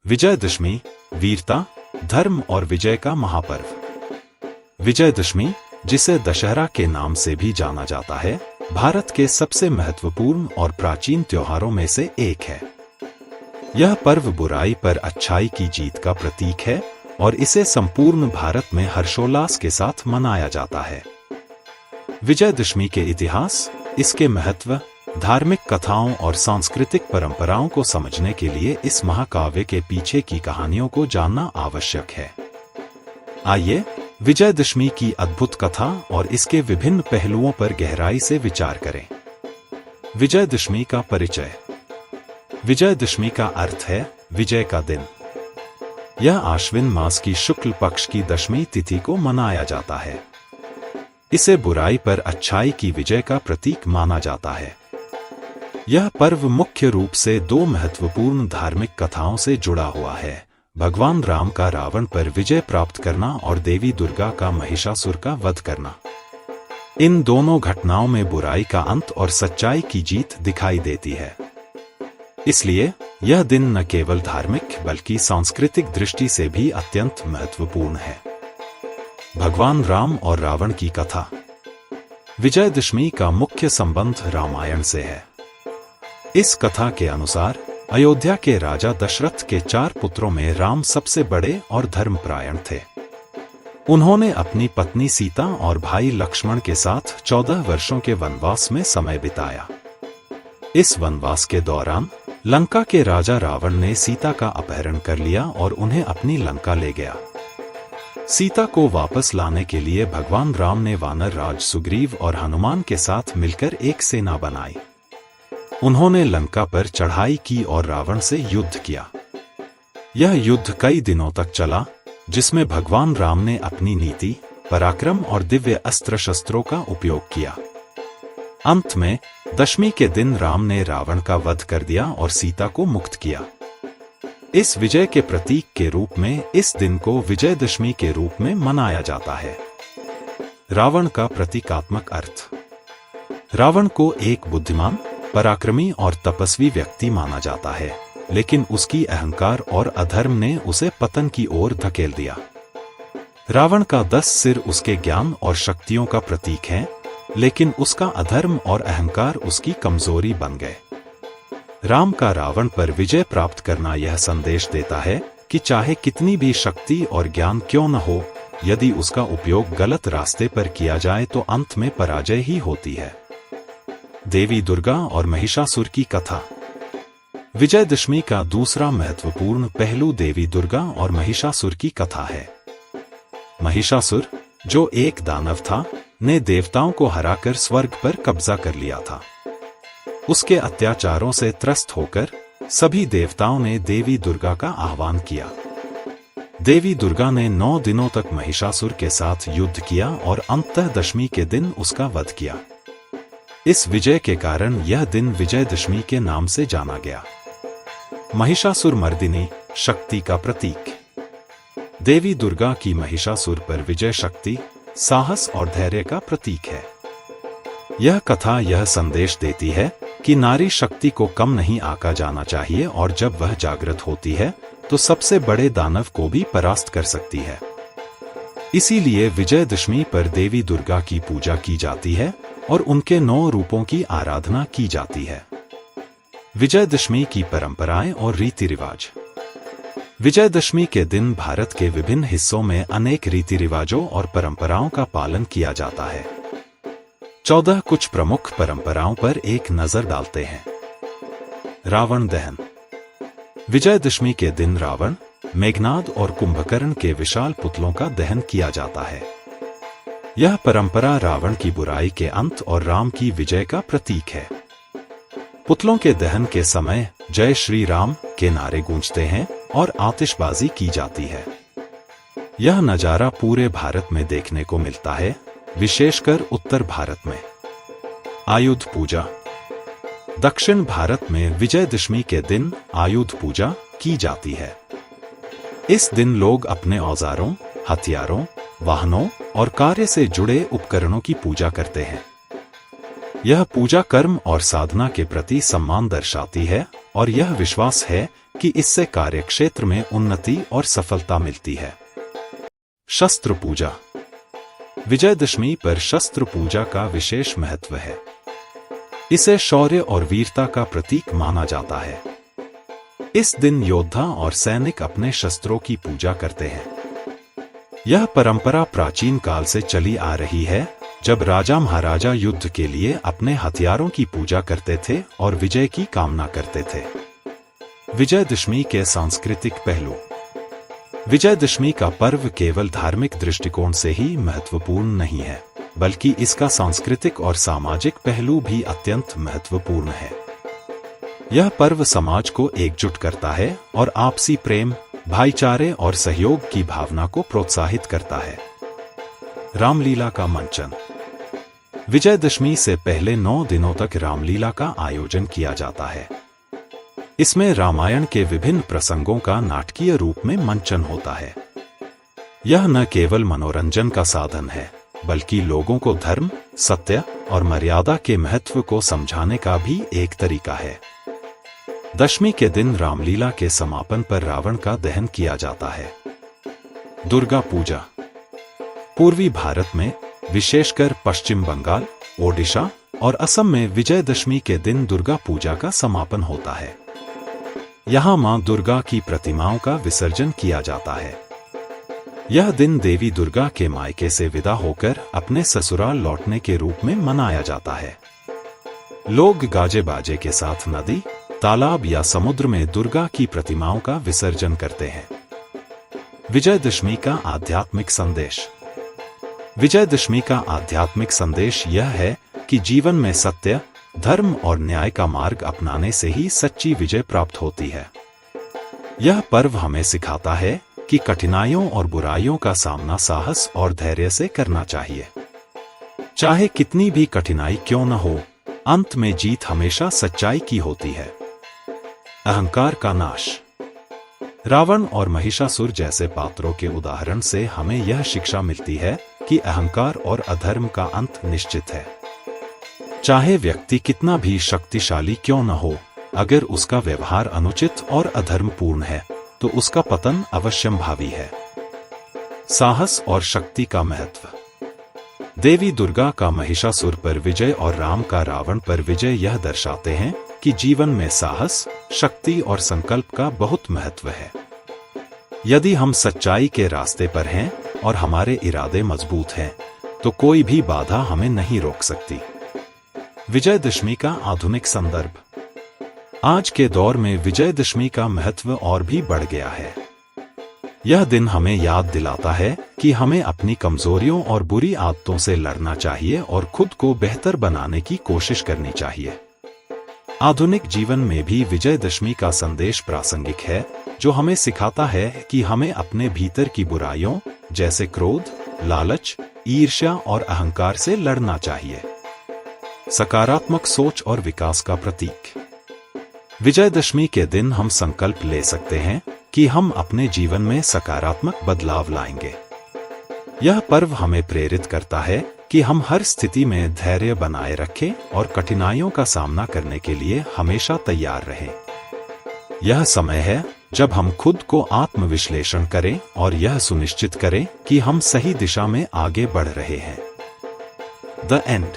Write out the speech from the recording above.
विजयदशमी वीरता, धर्म और विजय का महापर्व। विजयदशमी, जिसे दशहरा के नाम से भी जाना जाता है, भारत के सबसे महत्वपूर्ण और प्राचीन त्योहारों में से एक है। यह पर्व बुराई पर अच्छाई की जीत का प्रतीक है और इसे संपूर्ण भारत में हर्षोल्लास के साथ मनाया जाता है। विजयदशमी के इतिहास, इसके महत्व, धार्मिक कथाओं और सांस्कृतिक परंपराओं को समझने के लिए इस महाकाव्य के पीछे की कहानियों को जानना आवश्यक है। आइए विजयदशमी की अद्भुत कथा और इसके विभिन्न पहलुओं पर गहराई से विचार करें। विजयदशमी का परिचय। विजयदशमी का अर्थ है विजय का दिन। यह आश्विन मास की शुक्ल पक्ष की दशमी तिथि को मनाया जाता है। इसे बुराई पर अच्छाई की विजय का प्रतीक माना जाता है। यह पर्व मुख्य रूप से दो महत्वपूर्ण धार्मिक कथाओं से जुड़ा हुआ है: भगवान राम का रावण पर विजय प्राप्त करना और देवी दुर्गा का महिषासुर का वध करना। इन दोनों घटनाओं में बुराई का अंत और सच्चाई की जीत दिखाई देती है। इसलिए यह दिन न केवल धार्मिक बल्कि सांस्कृतिक दृष्टि से भी अत्यंत महत्वपूर्ण है। भगवान राम और रावण की कथा। विजयदशमी का मुख्य संबंध रामायण से है। इस कथा के अनुसार अयोध्या के राजा दशरथ के 4 पुत्रों में राम सबसे बड़े और धर्मपरायण थे। उन्होंने अपनी पत्नी सीता और भाई लक्ष्मण के साथ 14 वर्षों के वनवास में समय बिताया। इस वनवास के दौरान लंका के राजा रावण ने सीता का अपहरण कर लिया और उन्हें अपनी लंका ले गया। सीता को वापस लाने के लिए भगवान राम ने वानर राज सुग्रीव और हनुमान के साथ मिलकर एक सेना बनाई। उन्होंने लंका पर चढ़ाई की और रावण से युद्ध किया। यह युद्ध कई दिनों तक चला, जिसमें भगवान राम ने अपनी नीति, पराक्रम और दिव्य अस्त्र शस्त्रों का उपयोग किया। अंत में दशमी के दिन राम ने रावण का वध कर दिया और सीता को मुक्त किया। इस विजय के प्रतीक के रूप में इस दिन को विजयदशमी के रूप में मनाया जाता है। रावण का प्रतीकात्मक अर्थ। रावण को एक बुद्धिमान, पराक्रमी और तपस्वी व्यक्ति माना जाता है, लेकिन उसकी अहंकार और अधर्म ने उसे पतन की ओर धकेल दिया। रावण का 10 सिर उसके ज्ञान और शक्तियों का प्रतीक हैं, लेकिन उसका अधर्म और अहंकार उसकी कमजोरी बन गए। राम का रावण पर विजय प्राप्त करना यह संदेश देता है कि चाहे कितनी भी शक्ति और ज्ञान क्यों न हो, यदि उसका उपयोग गलत रास्ते पर किया जाए तो अंत में पराजय ही होती है। देवी दुर्गा और महिषासुर की कथा। विजयदशमी का दूसरा महत्वपूर्ण पहलू देवी दुर्गा और महिषासुर की कथा है। महिषासुर, जो एक दानव था, ने देवताओं को हराकर स्वर्ग पर कब्जा कर लिया था। उसके अत्याचारों से त्रस्त होकर सभी देवताओं ने देवी दुर्गा का आह्वान किया। देवी दुर्गा ने 9 दिनों तक महिषासुर के साथ युद्ध किया और अंततः दशमी के दिन उसका वध किया। इस विजय के कारण यह दिन विजयदशमी के नाम से जाना गया। महिषासुर मर्दिनी, शक्ति का प्रतीक। देवी दुर्गा की महिषासुर पर विजय शक्ति, साहस और धैर्य का प्रतीक है। यह कथा यह संदेश देती है कि नारी शक्ति को कम नहीं आंका जाना चाहिए और जब वह जागृत होती है तो सबसे बड़े दानव को भी परास्त कर सकती है। इसीलिए विजयदशमी पर देवी दुर्गा की पूजा की जाती है और उनके 9 रूपों की आराधना की जाती है। विजयदशमी की परंपराएं और रीति रिवाज। विजयदशमी के दिन भारत के विभिन्न हिस्सों में अनेक रीति रिवाजों और परंपराओं का पालन किया जाता है। 14 कुछ प्रमुख परंपराओं पर एक नजर डालते हैं। रावण दहन। विजयदशमी के दिन रावण, मेघनाद और कुंभकर्ण के विशाल पुतलों का दहन किया जाता है। यह परंपरा रावण की बुराई के अंत और राम की विजय का प्रतीक है। पुतलों के दहन के समय जय श्री राम के नारे गूंजते हैं और आतिशबाजी की जाती है। यह नजारा पूरे भारत में देखने को मिलता है, विशेषकर उत्तर भारत में। आयुध पूजा। दक्षिण भारत में विजयदशमी के दिन आयुध पूजा की जाती है। इस दिन लोग अपने औजारों, हथियारों, वाहनों और कार्य से जुड़े उपकरणों की पूजा करते हैं। यह पूजा कर्म और साधना के प्रति सम्मान दर्शाती है और यह विश्वास है कि इससे कार्यक्षेत्र में उन्नति और सफलता मिलती है। शस्त्र पूजा। विजयदशमी पर शस्त्र पूजा का विशेष महत्व है। इसे शौर्य और वीरता का प्रतीक माना जाता है। इस दिन योद्धा और सैनिक अपने शस्त्रों की पूजा करते हैं। यह परंपरा प्राचीन काल से चली आ रही है, जब राजा महाराजा युद्ध के लिए अपने हथियारों की पूजा करते थे और विजय की कामना करते थे। विजयदशमी के सांस्कृतिक पहलू। विजयदशमी का पर्व केवल धार्मिक दृष्टिकोण से ही महत्वपूर्ण नहीं है, बल्कि इसका सांस्कृतिक और सामाजिक पहलू भी अत्यंत महत्वपूर्ण है। यह पर्व समाज को एकजुट करता है और आपसी प्रेम, भाईचारे और सहयोग की भावना को प्रोत्साहित करता है। रामलीला का मंचन। विजयदशमी से पहले 9 दिनों तक रामलीला का आयोजन किया जाता है। इसमें रामायण के विभिन्न प्रसंगों का नाटकीय रूप में मंचन होता है। यह न केवल मनोरंजन का साधन है, बल्कि लोगों को धर्म, सत्य और मर्यादा के महत्व को समझाने का भी एक तरीका है। दशमी के दिन रामलीला के समापन पर रावण का दहन किया जाता है। दुर्गा पूजा। पूर्वी भारत में, विशेषकर पश्चिम बंगाल, ओडिशा और असम में विजयदशमी के दिन दुर्गा पूजा का समापन होता है। यहाँ मां दुर्गा की प्रतिमाओं का विसर्जन किया जाता है। यह दिन देवी दुर्गा के मायके से विदा होकर अपने ससुराल लौटने के रूप में मनाया जाता है। लोग गाजे बाजे के साथ नदी, तालाब या समुद्र में दुर्गा की प्रतिमाओं का विसर्जन करते हैं। विजयदशमी का आध्यात्मिक संदेश। विजयदशमी का आध्यात्मिक संदेश यह है कि जीवन में सत्य, धर्म और न्याय का मार्ग अपनाने से ही सच्ची विजय प्राप्त होती है। यह पर्व हमें सिखाता है कि कठिनाइयों और बुराइयों का सामना साहस और धैर्य से करना चाहिए। चाहे कितनी भी कठिनाई क्यों न हो, अंत में जीत हमेशा सच्चाई की होती है। अहंकार का नाश। रावण और महिषासुर जैसे पात्रों के उदाहरण से हमें यह शिक्षा मिलती है कि अहंकार और अधर्म का अंत निश्चित है। चाहे व्यक्ति कितना भी शक्तिशाली क्यों न हो, अगर उसका व्यवहार अनुचित और अधर्मपूर्ण है, तो उसका पतन अवश्यंभावी है। साहस और शक्ति का महत्व। देवी दुर्गा का महिषासुर पर विजय और राम का रावण पर विजय यह दर्शाते हैं कि जीवन में साहस, शक्ति और संकल्प का बहुत महत्व है। यदि हम सच्चाई के रास्ते पर हैं और हमारे इरादे मजबूत हैं, तो कोई भी बाधा हमें नहीं रोक सकती। विजयदशमी का आधुनिक संदर्भ। आज के दौर में विजयदशमी का महत्व और भी बढ़ गया है। यह दिन हमें याद दिलाता है कि हमें अपनी कमजोरियों और बुरी आदतों से लड़ना चाहिए और खुद को बेहतर बनाने की कोशिश करनी चाहिए। आधुनिक जीवन में भी विजयदशमी का संदेश प्रासंगिक है, जो हमें सिखाता है कि हमें अपने भीतर की बुराइयों जैसे क्रोध, लालच, ईर्ष्या और अहंकार से लड़ना चाहिए। सकारात्मक सोच और विकास का प्रतीक। विजयदशमी के दिन हम संकल्प ले सकते हैं कि हम अपने जीवन में सकारात्मक बदलाव लाएंगे। यह पर्व हमें प्रेरित करता है कि हम हर स्थिति में धैर्य बनाए रखें और कठिनाइयों का सामना करने के लिए हमेशा तैयार रहें। यह समय है जब हम खुद को आत्मविश्लेषण करें और यह सुनिश्चित करें कि हम सही दिशा में आगे बढ़ रहे हैं। The end.